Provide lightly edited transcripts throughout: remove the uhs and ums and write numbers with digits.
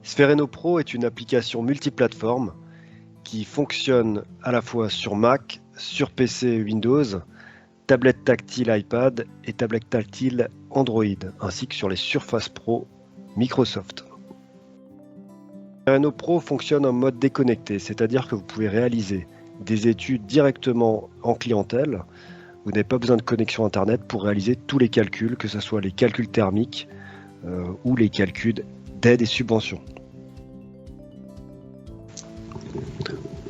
Sfereno Pro est une application multiplateforme qui fonctionne à la fois sur Mac, sur PC Windows, tablette tactile iPad et tablette tactile Android, ainsi que sur les Surface Pro Microsoft. Sfereno Pro fonctionne en mode déconnecté, c'est-à-dire que vous pouvez réaliser des études directement en clientèle. Vous n'avez pas besoin de connexion Internet pour réaliser tous les calculs, que ce soit les calculs thermiques ou les calculs d'aide et subventions.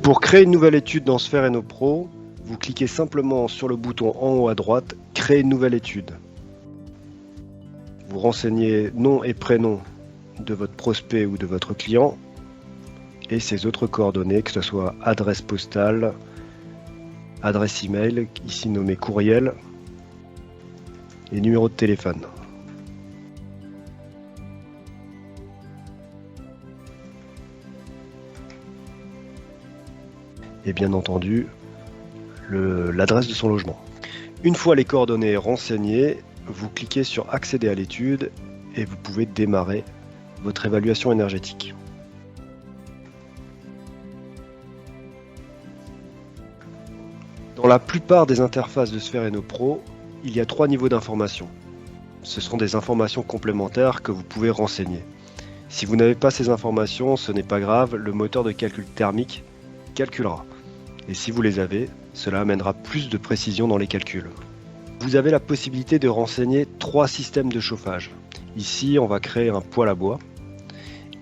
Pour créer une nouvelle étude dans Sfereno Pro, vous cliquez simplement sur le bouton en haut à droite « Créer une nouvelle étude ». Vous renseignez nom et prénom de votre prospect ou de votre client et ses autres coordonnées, que ce soit adresse postale, adresse email, ici nommé courriel, et numéro de téléphone. Et bien entendu, l'adresse de son logement. Une fois les coordonnées renseignées, vous cliquez sur accéder à l'étude et vous pouvez démarrer votre évaluation énergétique. Dans la plupart des interfaces de Sfereno Pro, il y a 3 niveaux d'information. Ce sont des informations complémentaires que vous pouvez renseigner. Si vous n'avez pas ces informations, ce n'est pas grave, le moteur de calcul thermique calculera. Et si vous les avez, cela amènera plus de précision dans les calculs. Vous avez la possibilité de renseigner 3 systèmes de chauffage. Ici, on va créer un poêle à bois.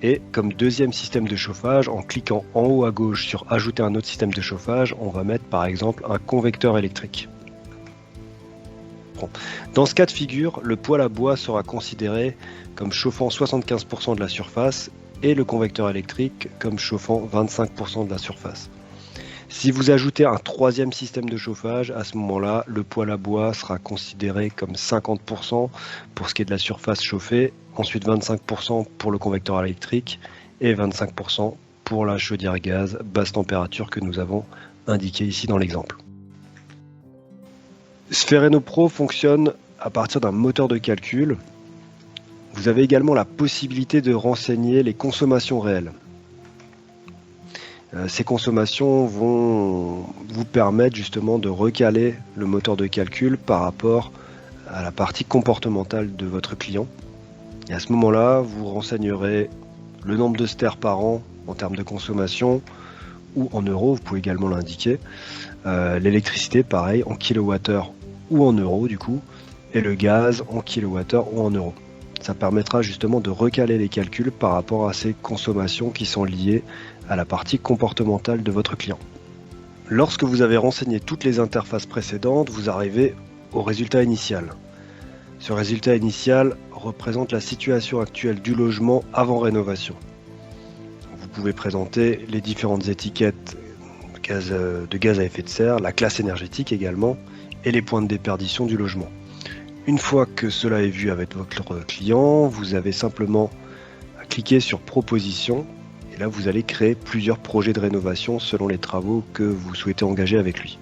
Et comme deuxième système de chauffage, en cliquant en haut à gauche sur ajouter un autre système de chauffage, on va mettre par exemple un convecteur électrique. Bon. Dans ce cas de figure, le poêle à bois sera considéré comme chauffant 75% de la surface et le convecteur électrique comme chauffant 25% de la surface. Si vous ajoutez un troisième système de chauffage, à ce moment-là, le poêle à bois sera considéré comme 50% pour ce qui est de la surface chauffée, ensuite 25% pour le convecteur électrique et 25% pour la chaudière gaz basse température que nous avons indiqué ici dans l'exemple. Sfereno Pro fonctionne à partir d'un moteur de calcul. Vous avez également la possibilité de renseigner les consommations réelles. Ces consommations vont vous permettre justement de recaler le moteur de calcul par rapport à la partie comportementale de votre client. Et à ce moment-là, vous renseignerez le nombre de stères par an en termes de consommation ou en euros, vous pouvez également l'indiquer. L'électricité, pareil, en kilowattheure ou en euros du coup, et le gaz en kilowattheure ou en euros. Ça permettra justement de recaler les calculs par rapport à ces consommations qui sont liées à la partie comportementale de votre client. Lorsque vous avez renseigné toutes les interfaces précédentes, vous arrivez au résultat initial. Ce résultat initial représente la situation actuelle du logement avant rénovation. Vous pouvez présenter les différentes étiquettes de gaz à effet de serre, la classe énergétique également, et les points de déperdition du logement. Une fois que cela est vu avec votre client, vous avez simplement à cliquer sur Proposition et là vous allez créer plusieurs projets de rénovation selon les travaux que vous souhaitez engager avec lui.